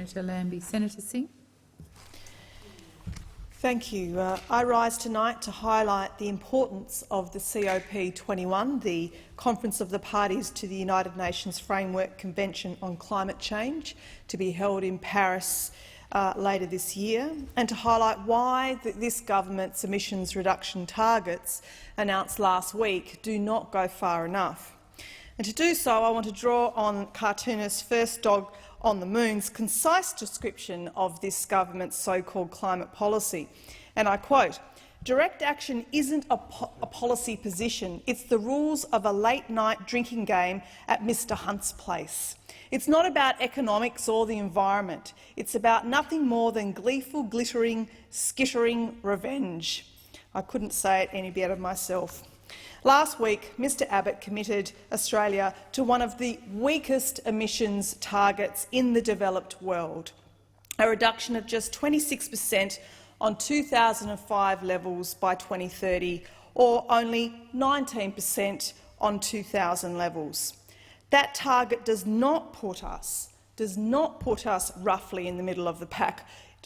Senator Lambie. Senator Singh. Thank you. I rise tonight to highlight the importance of the COP21, the Conference of the Parties to the United Nations Framework Convention on Climate Change, to be held in Paris later this year, and to highlight why this government's emissions reduction targets announced last week do not go far enough. And to do so, I want to draw on cartoonist First Dog on the Moon's concise description of this government's so-called climate policy. And I quote, "Direct action isn't a policy position, it's the rules of a late-night drinking game at Mr Hunt's place. It's not about economics or the environment. It's about nothing more than gleeful, glittering, skittering revenge." I couldn't say it any better myself. Last week, Mr Abbott committed Australia to one of the weakest emissions targets in the developed world, a reduction of just 26% on 2005 levels by 2030, or only 19% on 2000 levels. That target does not put us roughly in the middle of the pack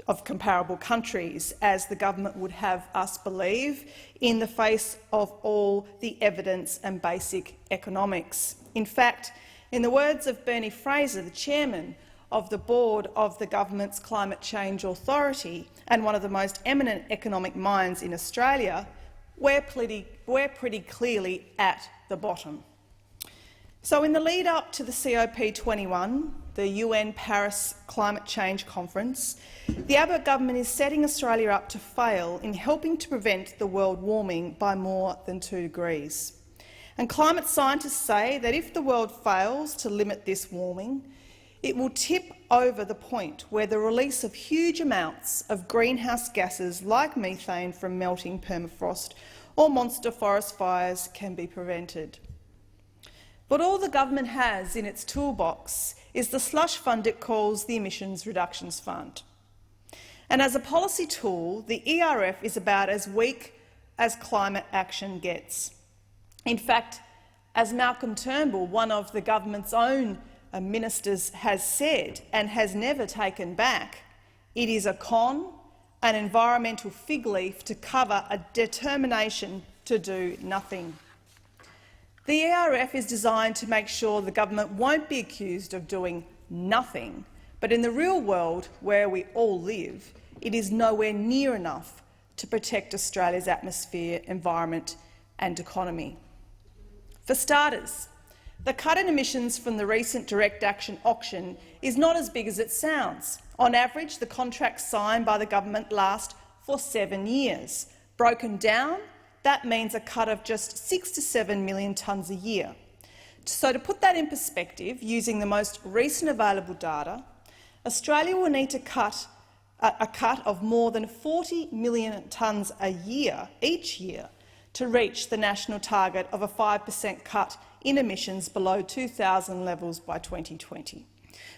of comparable countries, as the government would have us believe, in the face of all the evidence and basic economics. In fact, in the words of Bernie Fraser, the chairman of the board of the government's Climate Change Authority and one of the most eminent economic minds in Australia, we're pretty clearly at the bottom. So in the lead-up to the COP21, the UN Paris Climate Change Conference, the Abbott government is setting Australia up to fail in helping to prevent the world warming by more than 2 degrees. And climate scientists say that if the world fails to limit this warming, it will tip over the point where the release of huge amounts of greenhouse gases like methane from melting permafrost or monster forest fires can be prevented. But all the government has in its toolbox is the slush fund it calls the Emissions Reductions Fund. And as a policy tool, the ERF is about as weak as climate action gets. In fact, as Malcolm Turnbull, one of the government's own ministers, has said and has never taken back, it is a con, an environmental fig leaf to cover a determination to do nothing. The ERF is designed to make sure the government won't be accused of doing nothing, but in the real world where we all live, it is nowhere near enough to protect Australia's atmosphere, environment and economy. For starters, the cut in emissions from the recent direct action auction is not as big as it sounds. On average, the contracts signed by the government last for 7 years. Broken down, that means a cut of just 6 to 7 million tonnes a year. So to put that in perspective, using the most recent available data, Australia will need to cut a cut of more than 40 million tonnes a year, each year, to reach the national target of a 5% cut in emissions below 2000 levels by 2020.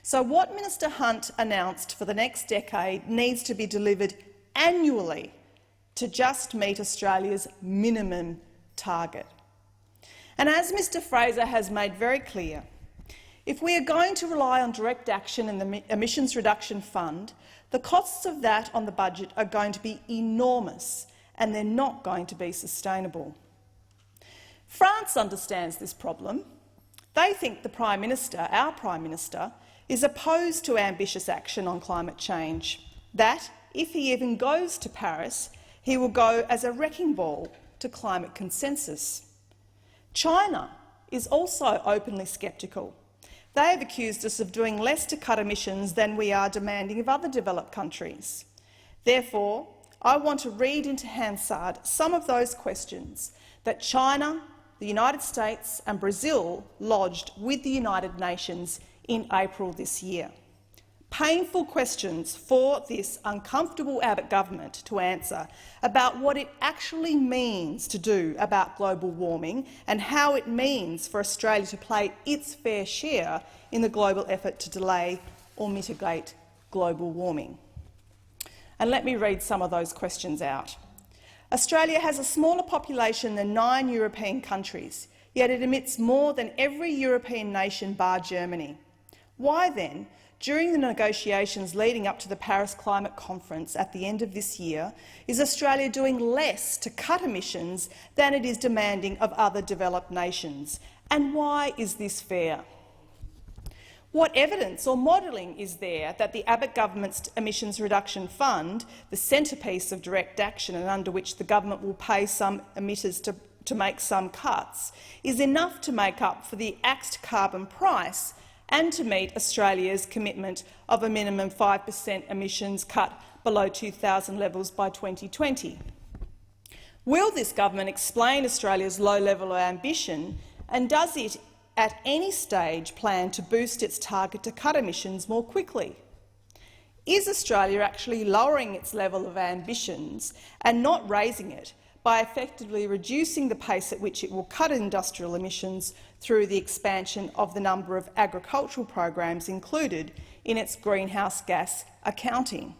So what Minister Hunt announced for the next decade needs to be delivered annually to just meet Australia's minimum target. And as Mr Fraser has made very clear, if we are going to rely on direct action and the Emissions Reduction Fund, the costs of that on the budget are going to be enormous and they're not going to be sustainable. France understands this problem. They think the Prime Minister, our Prime Minister, is opposed to ambitious action on climate change, that, if he even goes to Paris, he will go as a wrecking ball to climate consensus. China is also openly sceptical. They have accused us of doing less to cut emissions than we are demanding of other developed countries. Therefore, I want to read into Hansard some of those questions that China, the United States and Brazil lodged with the United Nations in April this year. Painful questions for this uncomfortable Abbott government to answer about what it actually means to do about global warming and how it means for Australia to play its fair share in the global effort to delay or mitigate global warming. And let me read some of those questions out. Australia has a smaller population than 9 European countries, yet it emits more than every European nation bar Germany. Why then during the negotiations leading up to the Paris Climate Conference at the end of this year is Australia doing less to cut emissions than it is demanding of other developed nations. And why is this fair? What evidence or modelling is there that the Abbott government's Emissions Reduction Fund, the centrepiece of direct action and under which the government will pay some emitters to make some cuts, is enough to make up for the axed carbon price and to meet Australia's commitment of a minimum 5% emissions cut below 2000 levels by 2020? Will this government explain Australia's low level of ambition, and does it at any stage plan to boost its target to cut emissions more quickly? Is Australia actually lowering its level of ambitions and not raising it by effectively reducing the pace at which it will cut industrial emissions through the expansion of the number of agricultural programs included in its greenhouse gas accounting?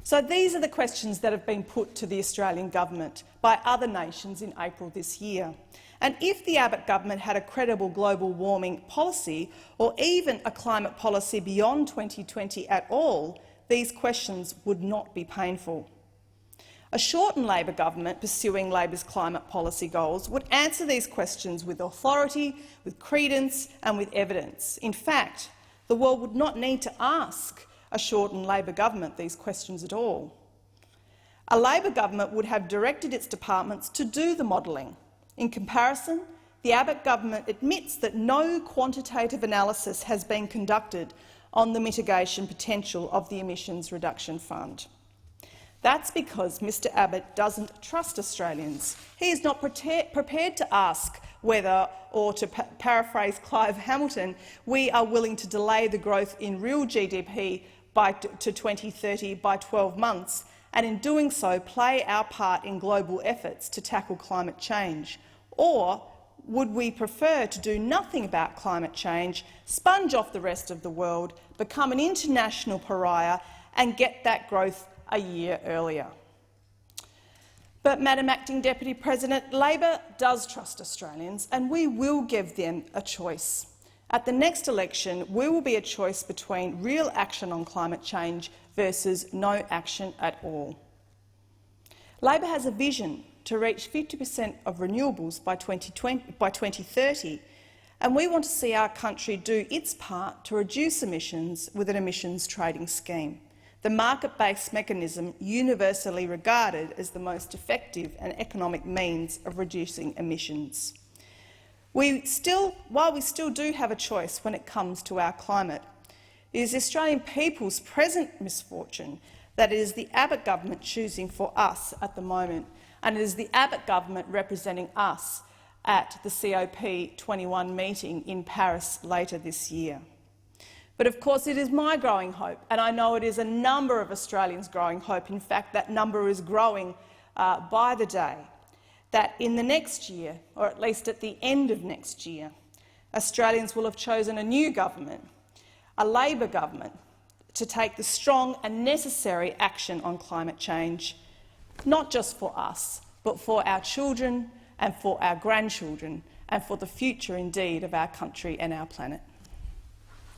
So these are the questions that have been put to the Australian government by other nations in April this year. And if the Abbott government had a credible global warming policy, or even a climate policy beyond 2020 at all, these questions would not be painful. A shortened Labor government pursuing Labor's climate policy goals would answer these questions with authority, with credence and with evidence. In fact, the world would not need to ask a shortened Labor government these questions at all. A Labor government would have directed its departments to do the modelling. In comparison, the Abbott government admits that no quantitative analysis has been conducted on the mitigation potential of the Emissions Reduction Fund. That's because Mr Abbott doesn't trust Australians. He is not prepared to ask whether, or to paraphrase Clive Hamilton, we are willing to delay the growth in real GDP to 2030 by 12 months, and in doing so play our part in global efforts to tackle climate change. Or would we prefer to do nothing about climate change, sponge off the rest of the world, become an international pariah and get that growth a year earlier? But, Madam Acting Deputy President, Labor does trust Australians, and we will give them a choice. At the next election, we will be a choice between real action on climate change versus no action at all. Labor has a vision to reach 50% of renewables by 2030, and we want to see our country do its part to reduce emissions with an emissions trading scheme, the market-based mechanism universally regarded as the most effective and economic means of reducing emissions. While we still do have a choice when it comes to our climate, it is the Australian people's present misfortune that it is the Abbott government choosing for us at the moment, and it is the Abbott government representing us at the COP21 meeting in Paris later this year. But of course it is my growing hope, and I know it is a number of Australians' growing hope, in fact that number is growing by the day, that in the next year, or at least at the end of next year, Australians will have chosen a new government, a Labor government, to take the strong and necessary action on climate change, not just for us, but for our children and for our grandchildren and for the future, indeed, of our country and our planet.